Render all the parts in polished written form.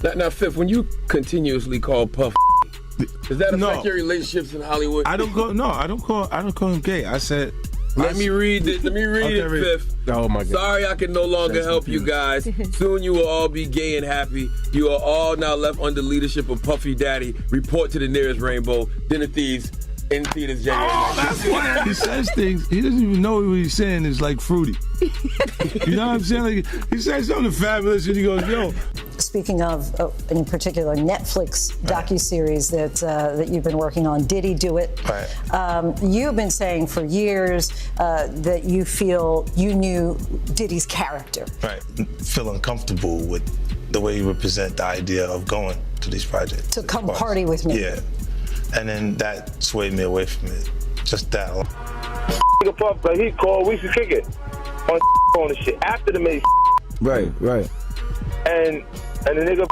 Now, Fifth, when you continuously call Puff, does that affect your relationships in Hollywood? I don't call him gay. I said. Let me read it, Fifth. Oh my God. Sorry I can no longer help you guys. Soon you will all be gay and happy. You are all now left under leadership of Puffy Daddy. Report to the nearest rainbow. Dinner Thieves in theaters January. Oh, that's why he says things. He doesn't even know what he's saying is like fruity. You know what I'm saying? Like, he says something fabulous and he goes, yo. Speaking of, in particular, Netflix docuseries that you've been working on, Diddy Do It. Right. You've been saying for years that you feel you knew Diddy's character. Right. Feel uncomfortable with the way you represent the idea of going to these projects. To come party with me. Yeah. And then that swayed me away from it. Just that. Nigga Puff, like he called, we should kick it on the shit after the maze. Right. And the nigga,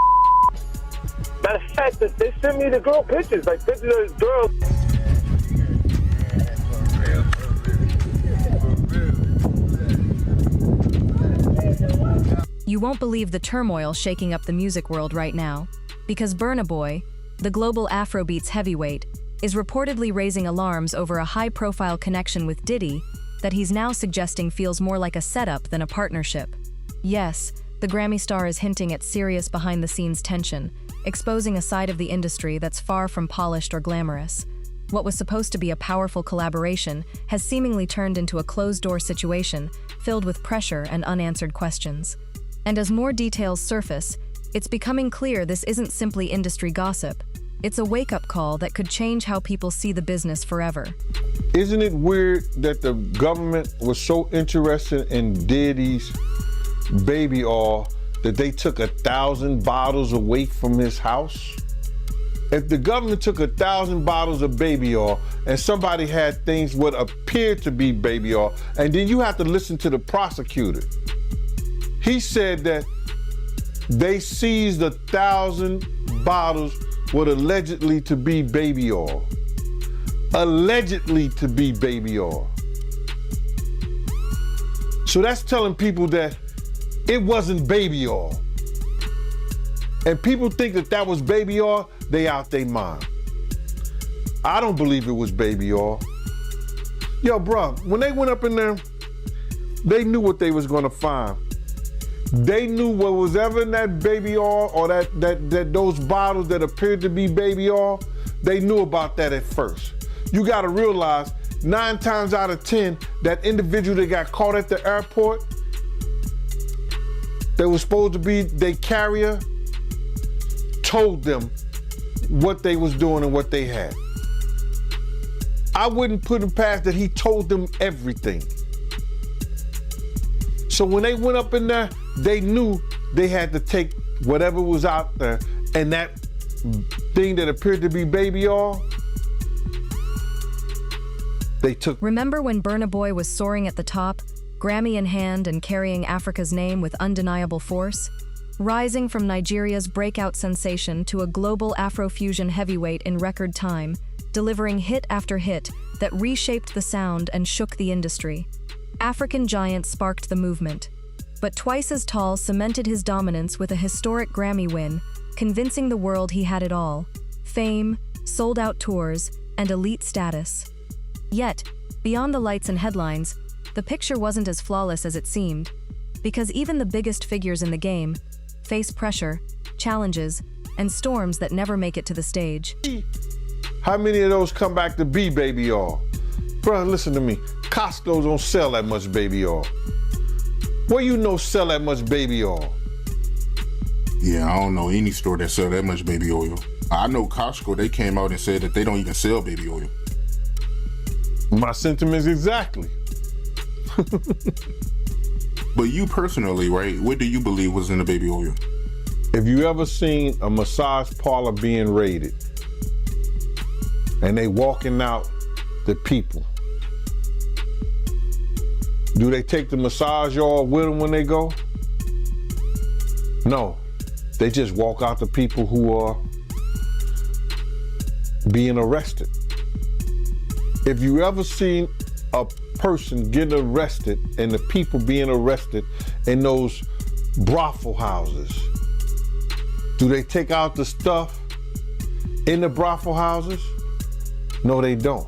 matter of fact, they sent me the girl pictures, like pictures of this girl. You won't believe the turmoil shaking up the music world right now, because Burna Boy, the global Afrobeats heavyweight, is reportedly raising alarms over a high-profile connection with Diddy that he's now suggesting feels more like a setup than a partnership. Yes, the Grammy star is hinting at serious behind-the-scenes tension, exposing a side of the industry that's far from polished or glamorous. What was supposed to be a powerful collaboration has seemingly turned into a closed-door situation filled with pressure and unanswered questions. And as more details surface, it's becoming clear this isn't simply industry gossip. It's a wake-up call that could change how people see the business forever. Isn't it weird that the government was so interested in Diddy's baby oil that they took 1,000 bottles away from his house? If the government took 1,000 bottles of baby oil and somebody had things what appeared to be baby oil, and then you have to listen to the prosecutor. He said that they seized 1,000 bottles what allegedly to be baby oil. Allegedly to be baby oil. So that's telling people that it wasn't baby oil. And people think that that was baby oil, they out their mind. I don't believe it was baby oil. Yo, bro, when they went up in there, they knew what they was gonna find. They knew what was ever in that baby oil or that those bottles that appeared to be baby oil, they knew about that at first. You gotta realize 9 times out of 10, that individual that got caught at the airport, that was supposed to be their carrier, told them what they was doing and what they had. I wouldn't put him past that he told them everything. So when they went up in there, they knew they had to take whatever was out there, and that thing that appeared to be baby oil, they took. Remember when Burna Boy was soaring at the top, Grammy in hand and carrying Africa's name with undeniable force? Rising from Nigeria's breakout sensation to a global Afrofusion heavyweight in record time, delivering hit after hit that reshaped the sound and shook the industry. African Giant sparked the movement, but Twice as Tall cemented his dominance with a historic Grammy win, convincing the world he had it all: fame, sold-out tours, and elite status. Yet, beyond the lights and headlines, the picture wasn't as flawless as it seemed, because even the biggest figures in the game face pressure, challenges, and storms that never make it to the stage. How many of those come back to be baby oil? Bro, listen to me. Costco don't sell that much baby oil. Where you know sell that much baby oil? Yeah, I don't know any store that sell that much baby oil. I know Costco, they came out and said that they don't even sell baby oil. My sentiments exactly. But you personally, right, what do you believe was in the baby oil? If you ever seen a massage parlor being raided and they walking out the people, do they take the massage oil with them when they go? No, they just walk out the people who are being arrested. If you ever seen a person getting arrested and the people being arrested in those brothel houses, Do they take out the stuff in the brothel houses? No, they don't.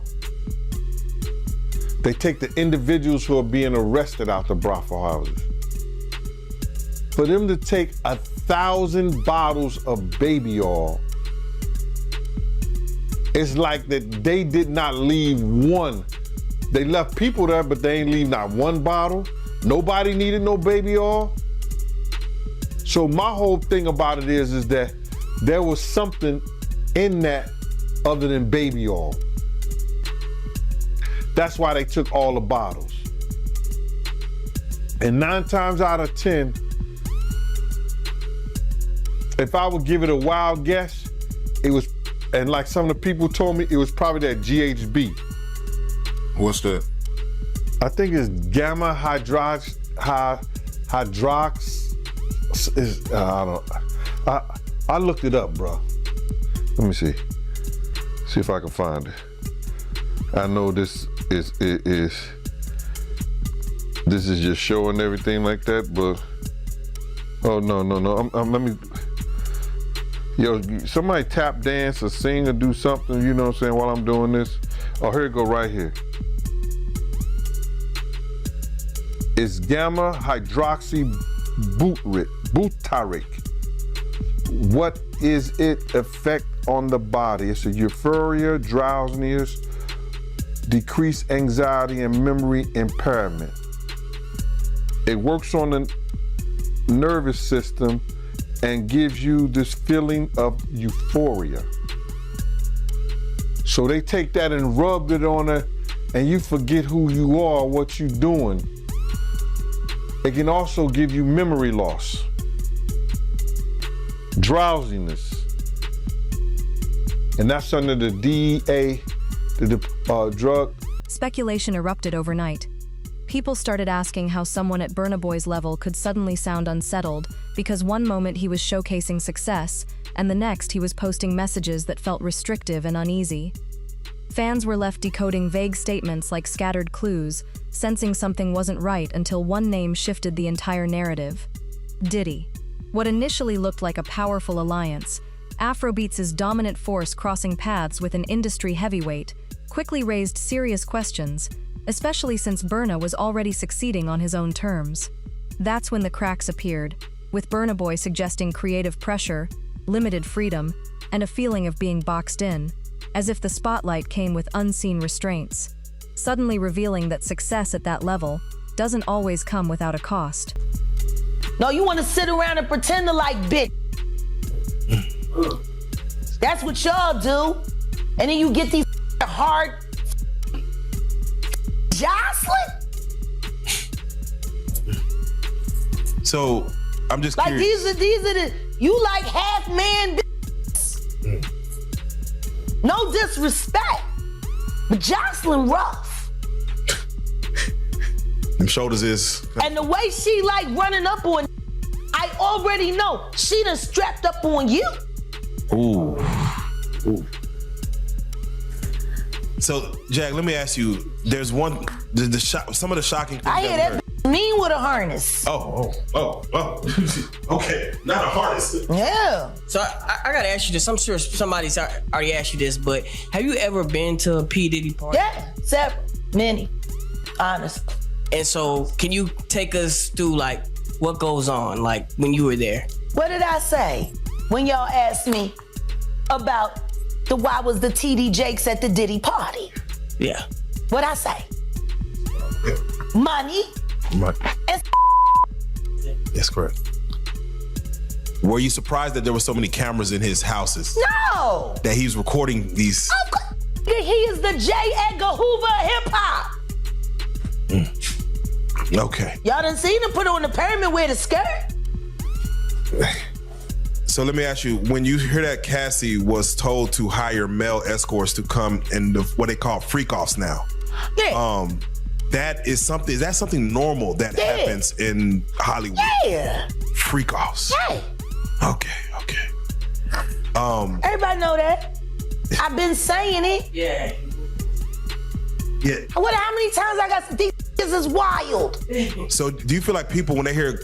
They take the individuals who are being arrested out the brothel houses. For them to take 1,000 bottles of baby oil, it's like that they did not leave one. They left people there, but they ain't leave not one bottle. Nobody needed no baby oil. So my whole thing about it is that there was something in that other than baby oil. That's why they took all the bottles. And 9 times out of 10, if I would give it a wild guess, it was, and like some of the people told me, it was probably that GHB. What's that? I think it's gamma hydrox. I looked it up, bro. Let me see. See if I can find it. I know this is just showing everything like that, but oh no. Let me. Yo, somebody tap dance or sing or do something, you know what I'm saying, while I'm doing this. Oh, here it go right here. It's gamma hydroxy butyric. What is its effect on the body? It's a euphoria, drowsiness, decreased anxiety, and memory impairment. It works on the nervous system and gives you this feeling of euphoria. So they take that and rub it on her, and you forget who you are, what you're doing. It can also give you memory loss, drowsiness, and that's under the DEA, the drug. Speculation erupted overnight. People started asking how someone at Burna Boy's level could suddenly sound unsettled because one moment he was showcasing success, and the next he was posting messages that felt restrictive and uneasy. Fans were left decoding vague statements like scattered clues, sensing something wasn't right until one name shifted the entire narrative. Diddy. What initially looked like a powerful alliance, Afrobeats' dominant force crossing paths with an industry heavyweight, quickly raised serious questions, especially since Burna was already succeeding on his own terms. That's when the cracks appeared, with Burna Boy suggesting creative pressure, limited freedom, and a feeling of being boxed in, as if the spotlight came with unseen restraints, suddenly revealing that success at that level doesn't always come without a cost. No, you want to sit around and pretend to like bitch. That's what y'all do. And then you get these hard Jocelyn. So I'm just like curious. these are the you like half man bitches. No disrespect, but Jocelyn rough. Them shoulders is. And the way she like running up on, I already know she done strapped up on you. Ooh. So, Jack, let me ask you. There's one, some of the shocking things I hear that mean with a harness. Oh. Okay, not a harness. Yeah. So I gotta ask you this. I'm sure somebody's already asked you this, but have you ever been to a P. Diddy party? Yeah, several, many, honestly. And so, can you take us through like what goes on, like when you were there? What did I say when y'all asked me about why was the TD Jakes at the Diddy party? Yeah. What'd I say? Money. And That's correct. Were you surprised that there were so many cameras in his houses? No. That he was recording these? He is the J. Edgar Hoover of hip hop. Okay. Y'all done seen him put on the pyramid with a skirt? So let me ask you, when you hear that Cassie was told to hire male escorts to come in what they call freak-offs now. Yeah. Is that something normal that happens in Hollywood? Yeah. Freak-offs. Yeah. Okay. Everybody know that. I've been saying it. Yeah. Yeah. How many times I got these is wild. So do you feel like people, when they hear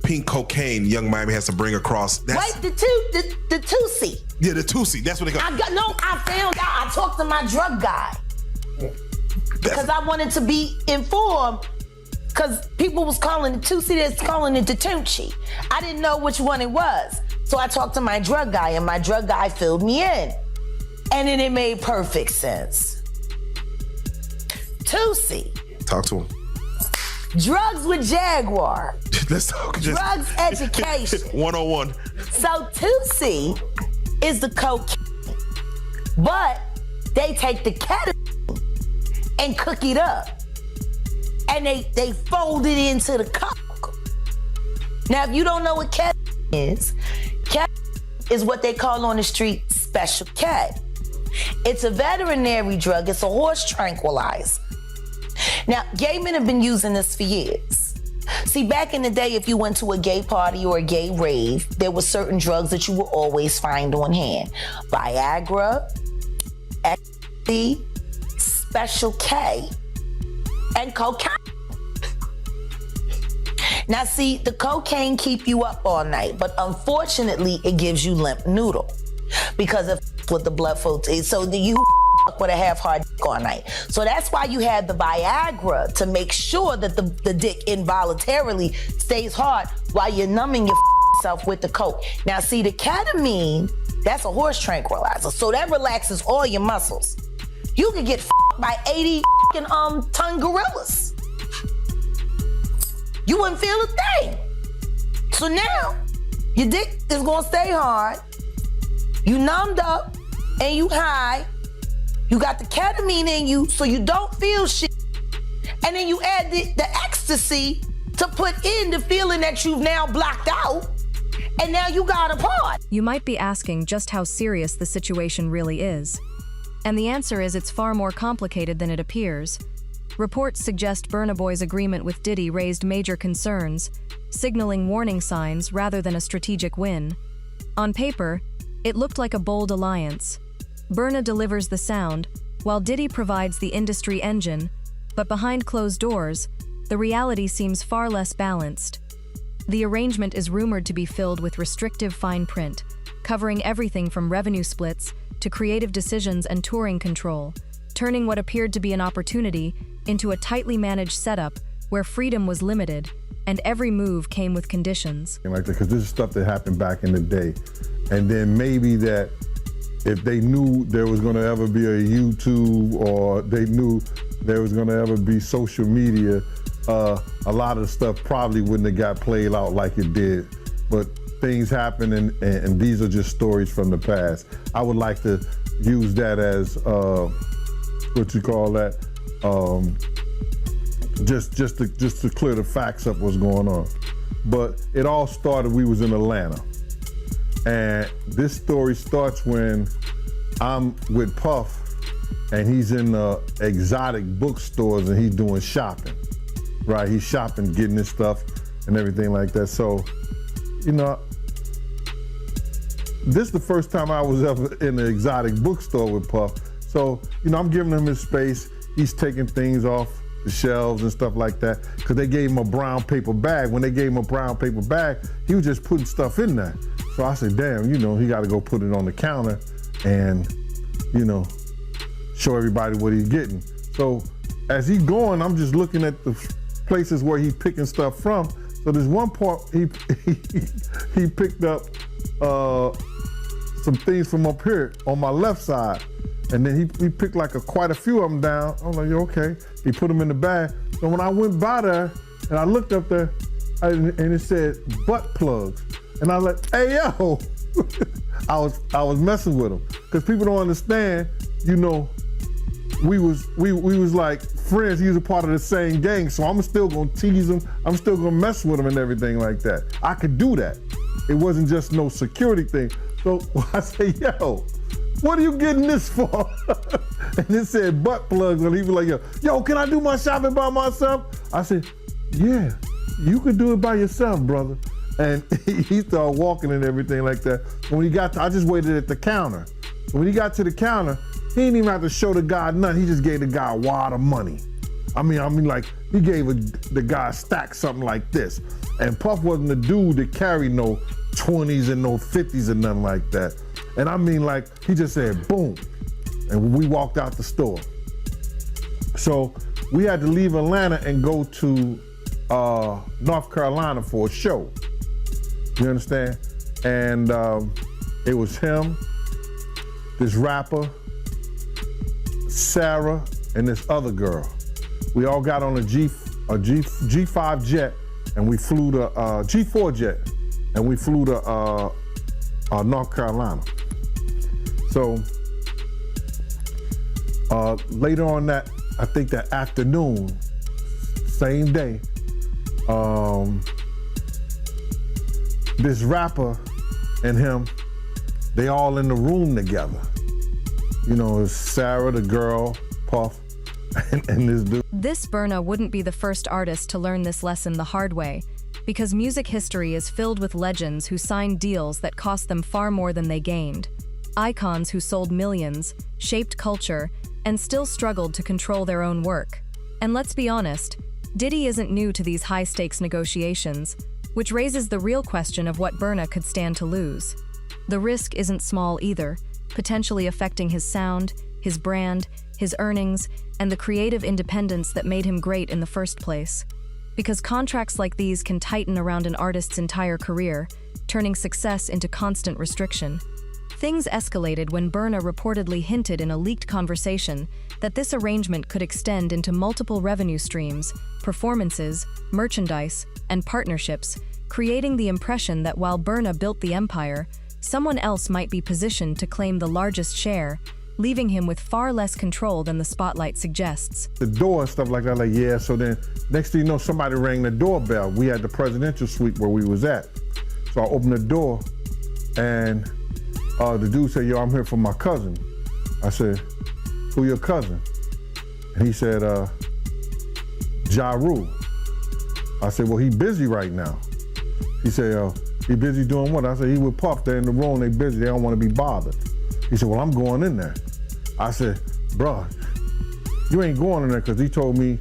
pink cocaine, Young Miami has to bring across? That's, Wait, the Tusi. Yeah, the Tusi. That's what they call. I found out. I talked to my drug guy because I wanted to be informed. Because people was calling it Tusi, that's calling it the Tunchi. I didn't know which one it was. So I talked to my drug guy, and my drug guy filled me in. And then it made perfect sense. Tusi. Talk to him. Drugs with Jaguar. Let's talk. Drugs education. 101. So Tusi is the cocaine, but they take the ketamine and cook it up. And they fold it into the coke. Now, if you don't know what ketamine is what they call on the street special K. It's a veterinary drug. It's a horse tranquilizer. Now, gay men have been using this for years. See, back in the day, if you went to a gay party or a gay rave, there were certain drugs that you would always find on hand. Viagra, ecstasy, special K, and cocaine. Now see, the cocaine keep you up all night, but unfortunately it gives you limp noodle because of what the blood flow is. So you with a half-hard dick all night. So that's why you have the Viagra, to make sure that the dick involuntarily stays hard while you're numbing yourself with the coke. Now see, the ketamine, that's a horse tranquilizer, so that relaxes all your muscles. You could get by 80 ton gorillas. You wouldn't feel a thing. So now, your dick is gonna stay hard, you numbed up, and you high. You got the ketamine in you, so you don't feel shit. And then you add the ecstasy to put in the feeling that you've now blocked out, and now you got a part. You might be asking just how serious the situation really is. And the answer is it's far more complicated than it appears. Reports suggest Burna Boy's agreement with Diddy raised major concerns, signaling warning signs rather than a strategic win. On paper, it looked like a bold alliance. Burna delivers the sound, while Diddy provides the industry engine, but behind closed doors, the reality seems far less balanced. The arrangement is rumored to be filled with restrictive fine print, covering everything from revenue splits to creative decisions and touring control, turning what appeared to be an opportunity into a tightly managed setup where freedom was limited and every move came with conditions. Like that, because this is stuff that happened back in the day. And then maybe that if they knew there was gonna ever be a YouTube, or they knew there was gonna ever be social media, a lot of the stuff probably wouldn't have got played out like it did. But things happen, and these are just stories from the past. I would like to use that as, what you call that, just to clear the facts up what's going on. But it all started, we was in Atlanta. And this story starts when I'm with Puff, and he's in exotic bookstores, and he's doing shopping, right? He's shopping, getting his stuff and everything like that. So, you know, this is the first time I was ever in an exotic bookstore with Puff. So, you know, I'm giving him his space. He's taking things off the shelves and stuff like that, because they gave him a brown paper bag. When they gave him a brown paper bag, he was just putting stuff in there. So I said, damn, you know, he got to go put it on the counter and, you know, show everybody what he's getting. So as he's going, I'm just looking at the places where he's picking stuff from. So there's one part he picked up some things from up here on my left side. And then he picked like quite a few of them down. I was like, yeah, okay. He put them in the bag. So when I went by there and I looked up there, and it said butt plugs. And I was like, hey, yo. I was messing with him. Because people don't understand, you know, we was like friends. He was a part of the same gang. So I'm still gonna tease him. I'm still gonna mess with him and everything like that. I could do that. It wasn't just no security thing. So I say, yo, what are you getting this for? And it said butt plugs, and he was like, yo, can I do my shopping by myself? I said, yeah, you can do it by yourself, brother. And he started walking and everything like that. When he got I just waited at the counter. When he got to the counter, he didn't even have to show the guy nothing. He just gave the guy a wad of money. I mean, like, he gave the guy a stack something like this. And Puff wasn't the dude that carried no 20s and no 50s and nothing like that. And I mean, like, he just said, boom. And we walked out the store. So we had to leave Atlanta and go to North Carolina for a show. You understand? And it was him, this rapper, Sarah, and this other girl. We all got on a G5 jet, and we flew to G4 jet, and we flew to North Carolina. So later on that, I think that afternoon, same day, this rapper and him, they all in the room together. You know, it's Sarah, the girl, Puff, and this dude. This Burna wouldn't be the first artist to learn this lesson the hard way, because music history is filled with legends who signed deals that cost them far more than they gained. Icons who sold millions, shaped culture, and still struggled to control their own work. And let's be honest, Diddy isn't new to these high-stakes negotiations, which raises the real question of what Burna could stand to lose. The risk isn't small either, potentially affecting his sound, his brand, his earnings, and the creative independence that made him great in the first place. Because contracts like these can tighten around an artist's entire career, turning success into constant restriction. Things escalated when Burna reportedly hinted in a leaked conversation that this arrangement could extend into multiple revenue streams, performances, merchandise, and partnerships, creating the impression that while Burna built the empire, someone else might be positioned to claim the largest share, leaving him with far less control than the spotlight suggests. The door and stuff like that, like, yeah, so then next thing you know, somebody rang the doorbell. We had the presidential suite where we was at. So I opened the door and the dude said, yo, I'm here for my cousin. I said, who your cousin? And he said, Ja Rule. I said, well, he busy right now. He said, he busy doing what? I said, he with Puff, they're in the room, they busy, they don't want to be bothered. He said, well, I'm going in there. I said, bruh, you ain't going in there because he told me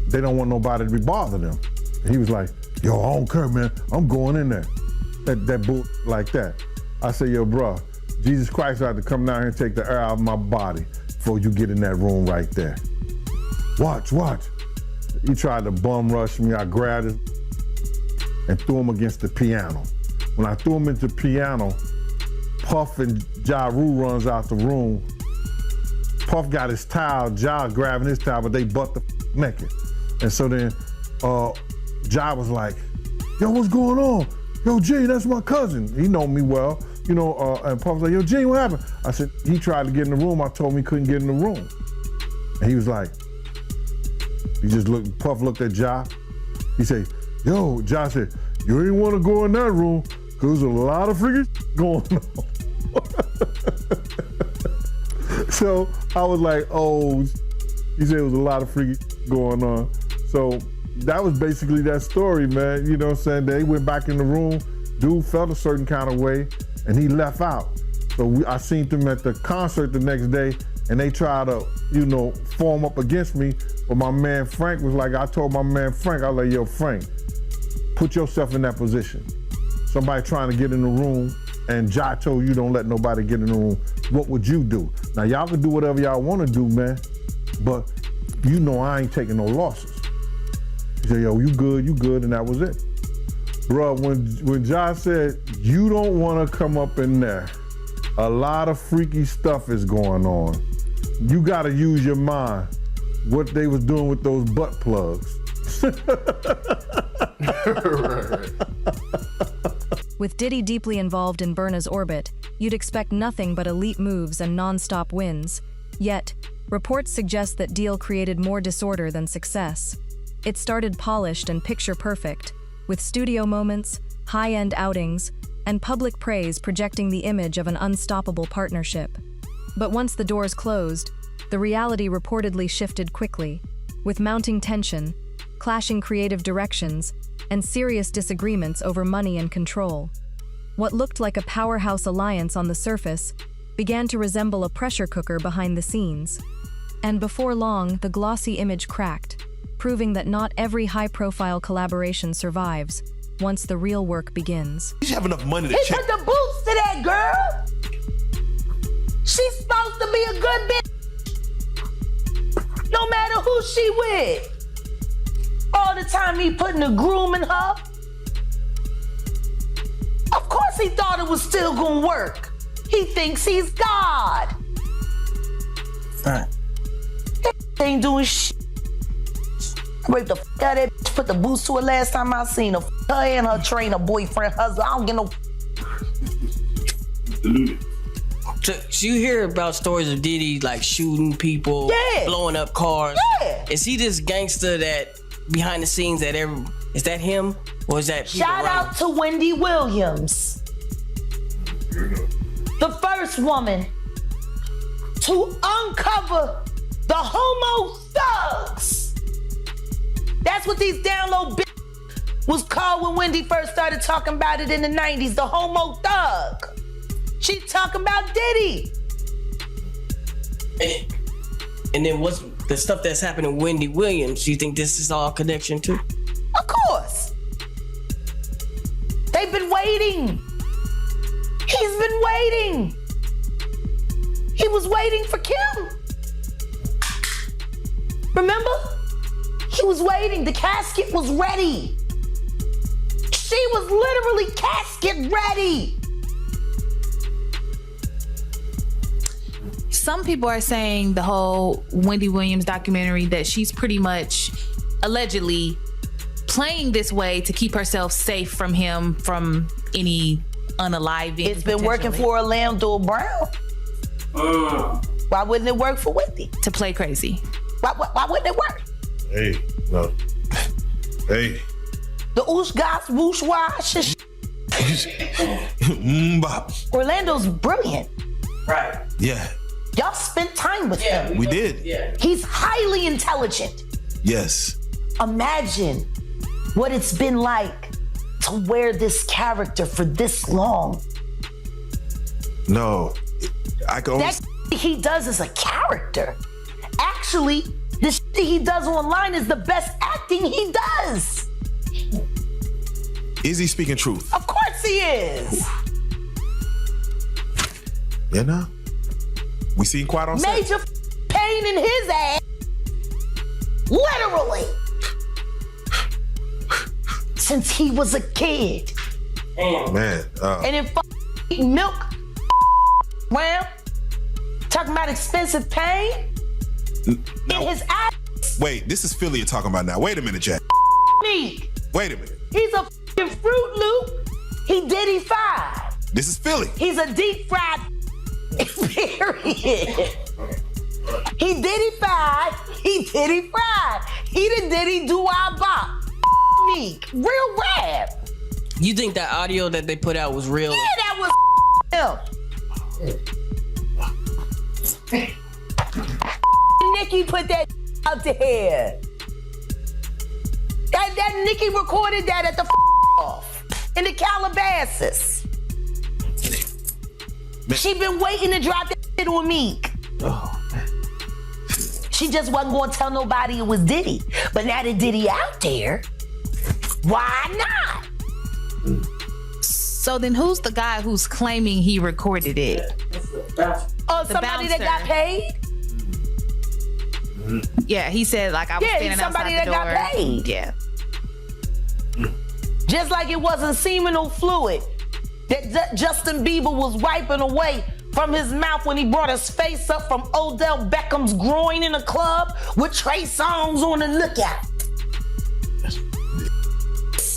they don't want nobody to be bothering them. And he was like, yo, I don't care, man, I'm going in there. That bull like that. I said, yo, bruh, Jesus Christ had to come down here and take the air out of my body before you get in that room right there. Watch. He tried to bum rush me. I grabbed him and threw him against the piano. When I threw him into the piano, Puff and Ja Rule runs out the room. Puff got his towel, Ja grabbing his towel, but they butt the naked. And so then Ja was like, yo, what's going on? Yo, Gene, that's my cousin. He know me well, you know, and Puff was like, yo, Gene, what happened? I said, he tried to get in the room. I told him he couldn't get in the room. And he was like, Puff looked at Ja. He said, yo, Ja said, you ain't want to go in that room because there's a lot of freaking going on. So I was like, oh, he said it was a lot of freaking going on. So that was basically that story, man. You know what I'm saying? They went back in the room, dude felt a certain kind of way, and he left out. So I seen them at the concert the next day, and they tried to, you know, form up against me. But my man Frank was like, I told my man Frank, I was like, yo, Frank, put yourself in that position. Somebody trying to get in the room, and Ja told you don't let nobody get in the room. What would you do? Now, y'all can do whatever y'all want to do, man, but you know I ain't taking no losses. He said, yo, you good, and that was it. Bruh, when Ja said, you don't want to come up in there, a lot of freaky stuff is going on. You got to use your mind. What they was doing with those butt plugs. With Diddy deeply involved in Burna's orbit, you'd expect nothing but elite moves and non-stop wins. Yet, reports suggest that deal created more disorder than success. It started polished and picture-perfect, with studio moments, high-end outings, and public praise projecting the image of an unstoppable partnership. But once the doors closed, the reality reportedly shifted quickly, with mounting tension, clashing creative directions, and serious disagreements over money and control. What looked like a powerhouse alliance on the surface began to resemble a pressure cooker behind the scenes. And before long, the glossy image cracked, proving that not every high-profile collaboration survives once the real work begins. You have enough money to He check. put the boots to that girl. She's supposed to be a good bitch. No matter who she with. All the time he putting the groom in her. Of course he thought it was still gonna work. He thinks he's God. That ain't doing shit. Raped the fuck out of that bitch, put the boots to her last time I seen her. Her and her trainer, boyfriend, husband. I don't get no. So you hear about stories of Diddy like shooting people, blowing up cars. Yeah. Is he this gangster that behind the scenes that is that him or is that people Shout around out to Wendy Williams, the first woman to uncover the homo thugs. That's what these down low bitches was called when Wendy first started talking about it in the 90s, the homo thug. She talking about Diddy. And then what's the stuff that's happening with Wendy Williams? Do you think this is all connection too? Of course. They've been waiting. He's been waiting. He was waiting for Kim. Remember? He was waiting. The casket was ready. She was literally casket ready. Some people are saying the whole Wendy Williams documentary that she's pretty much allegedly playing this way to keep herself safe from him, from any unaliving. It's been working for Orlando Brown. Why wouldn't it work for Wendy? To play crazy. Why wouldn't it work? Hey, no. Hey. The oosh gosh whoosh wash. Orlando's brilliant. Right. Yeah. Y'all spent time with him. We did. Yeah. He's highly intelligent. Yes. Imagine what it's been like to wear this character for this long. No. I can only... That he does is a character. Actually, the shit he does online is the best acting he does. Is he speaking truth? Of course he is. You know? We seen Quiet on set. Major pain in his ass. Literally. Since he was a kid. Man. And then eating milk around. Talking about expensive pain. No. In his ass. Wait, this is Philly you're talking about now. Wait a minute, Jack. Me. Wait a minute. He's a Fruit Loop. He Diddy 5. This is Philly. He's a deep fried period. He Diddy 5. He Diddy fried. He the Diddy do our bop. Me. Real rap. You think that audio that they put out was real? Yeah, that was him. Nicki put that out there. That Nicki recorded that at the off in the Calabasas. She been waiting to drop that shit on Meek. She just wasn't gonna tell nobody it was Diddy. But now that Diddy out there, why not? So then who's the guy who's claiming he recorded it? Oh, somebody that got paid? Yeah, he said like I was standing somebody outside the door. that got paid. Yeah. Just like it wasn't seminal fluid that Justin Bieber was wiping away from his mouth when he brought his face up from Odell Beckham's groin in a club with Trey Songz on the lookout.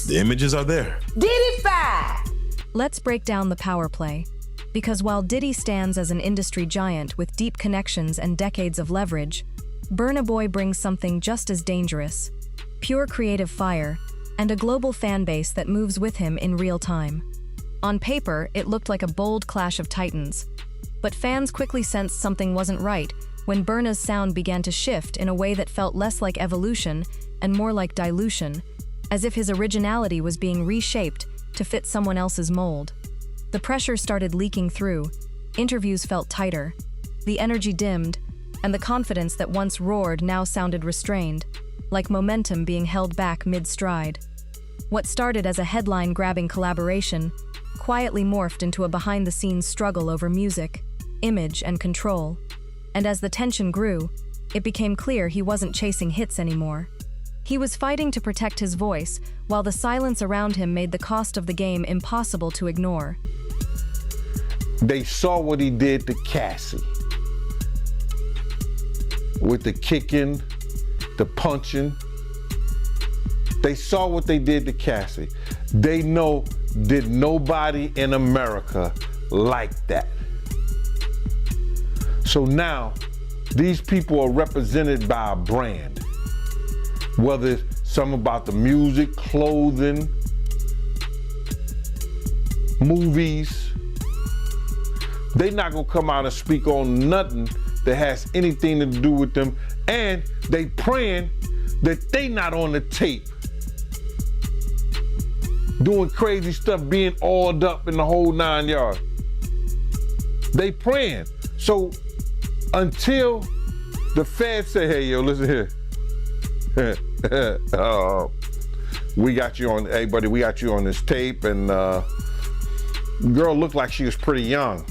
The images are there. Diddy 5. Let's break down the power play. Because while Diddy stands as an industry giant with deep connections and decades of leverage, Burna Boy brings something just as dangerous: pure creative fire and a global fan base that moves with him in real time. On paper, it looked like a bold clash of titans, but fans quickly sensed something wasn't right when Burna's sound began to shift in a way that felt less like evolution and more like dilution, as if his originality was being reshaped to fit someone else's mold. The pressure started leaking through, interviews felt tighter, the energy dimmed, and the confidence that once roared now sounded restrained, like momentum being held back mid-stride. What started as a headline-grabbing collaboration quietly morphed into a behind-the-scenes struggle over music, image, and control. And as the tension grew, it became clear he wasn't chasing hits anymore. He was fighting to protect his voice, while the silence around him made the cost of the game impossible to ignore. They saw what he did to Cassie. With the kicking, the punching. They saw what they did to Cassie. They know did nobody in America like that. So now, these people are represented by a brand. Whether it's something about the music, clothing, movies, they not gonna come out and speak on nothing that has anything to do with them, and they praying that they not on the tape doing crazy stuff, being oiled up in the whole 9 yards. They praying. So until the feds say, hey, yo, listen here. We got you on, hey buddy, we got you on this tape, and girl looked like she was pretty young.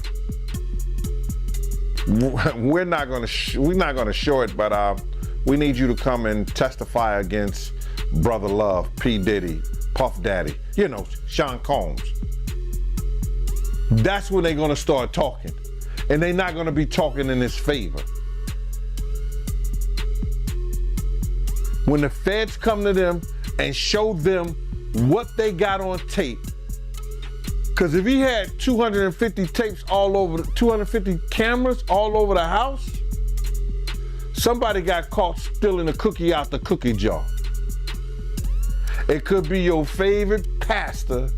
We're not gonna show it, but we need you to come and testify against Brother Love, P. Diddy, Puff Daddy, you know, Sean Combs. That's when they're gonna start talking. And they're not gonna be talking in his favor. When the feds come to them and show them what they got on tape, because if he had 250 tapes all over, 250 cameras all over the house, somebody got caught stealing a cookie out the cookie jar. It could be your favorite pastor.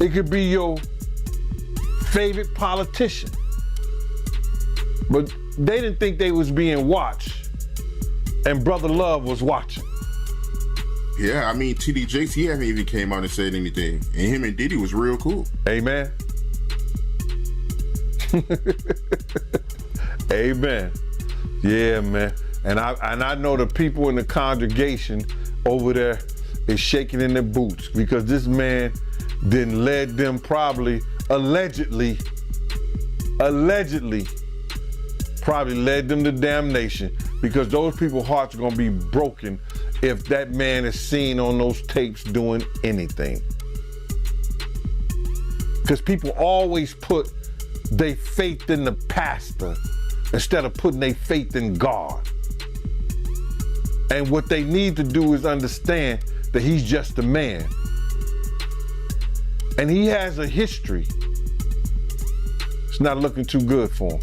It could be your favorite politician. But they didn't think they was being watched, and Brother Love was watching. Yeah, I mean, TD Jakes, he haven't even came out and said anything. And him and Diddy was real cool. Amen. Amen. Yeah, man. And I know the people in the congregation over there is shaking in their boots because this man then led them probably, allegedly probably led them to damnation, because those people's hearts are gonna be broken if that man is seen on those tapes doing anything. Because people always put their faith in the pastor instead of putting their faith in God. And what they need to do is understand that he's just a man. And he has a history. It's not looking too good for him.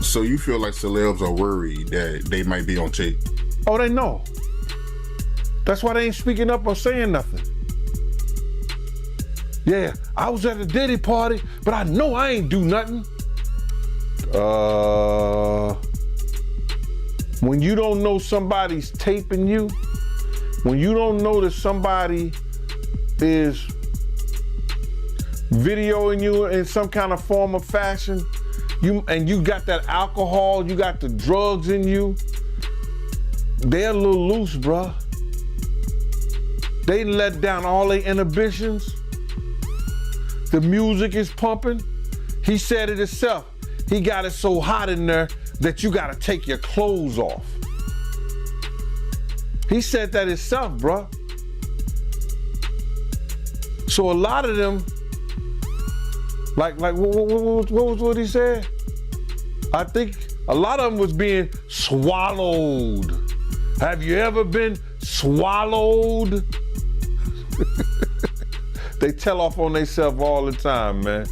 So you feel like celebs are worried that they might be on tape? Oh, they know. That's why they ain't speaking up or saying nothing. Yeah, I was at a Diddy party, but I know I ain't do nothing. When you don't know somebody's taping you, when you don't know that somebody is videoing you in some kind of form or fashion, you got that alcohol, you got the drugs in you, they're a little loose, bruh. They let down all their inhibitions. The music is pumping. He said it himself. He got it so hot in there that you gotta take your clothes off. He said that himself, bruh. So a lot of them, like what was what he said? I think a lot of them was being swallowed. Have you ever been swallowed? They tell off on themselves all the time, man.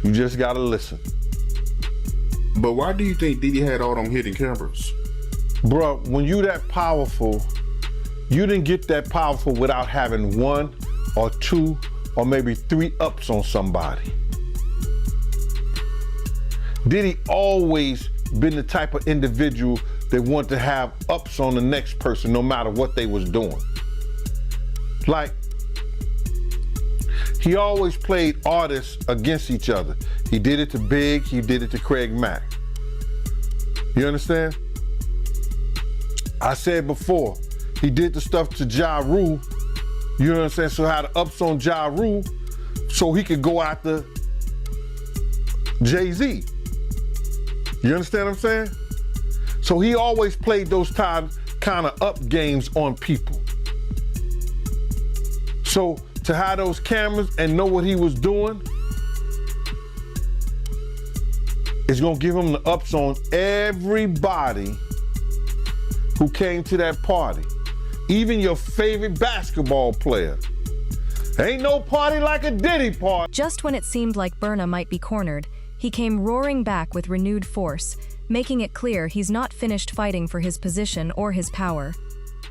You just gotta listen. But why do you think Diddy had all them hidden cameras? Bruh, when you that powerful, you didn't get that powerful without having 1 or 2 or maybe 3 ups on somebody. Diddy always been the type of individual that want to have ups on the next person no matter what they was doing. Like, he always played artists against each other. He did it to Big, he did it to Craig Mack. You understand? I said before, he did the stuff to Ja Rule, you know what I'm saying? So how the ups on Ja Rule, so he could go after Jay-Z. You understand what I'm saying? So he always played those kind of up games on people. So to have those cameras and know what he was doing, it's gonna give him the ups on everybody who came to that party. Even your favorite basketball player. Ain't no party like a Diddy party. Just when it seemed like Burna might be cornered, he came roaring back with renewed force, making it clear he's not finished fighting for his position or his power,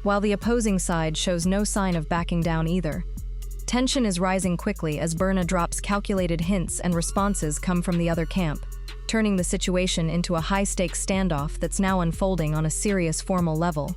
while the opposing side shows no sign of backing down either. Tension is rising quickly as Burna drops calculated hints and responses come from the other camp, turning the situation into a high-stakes standoff that's now unfolding on a serious formal level.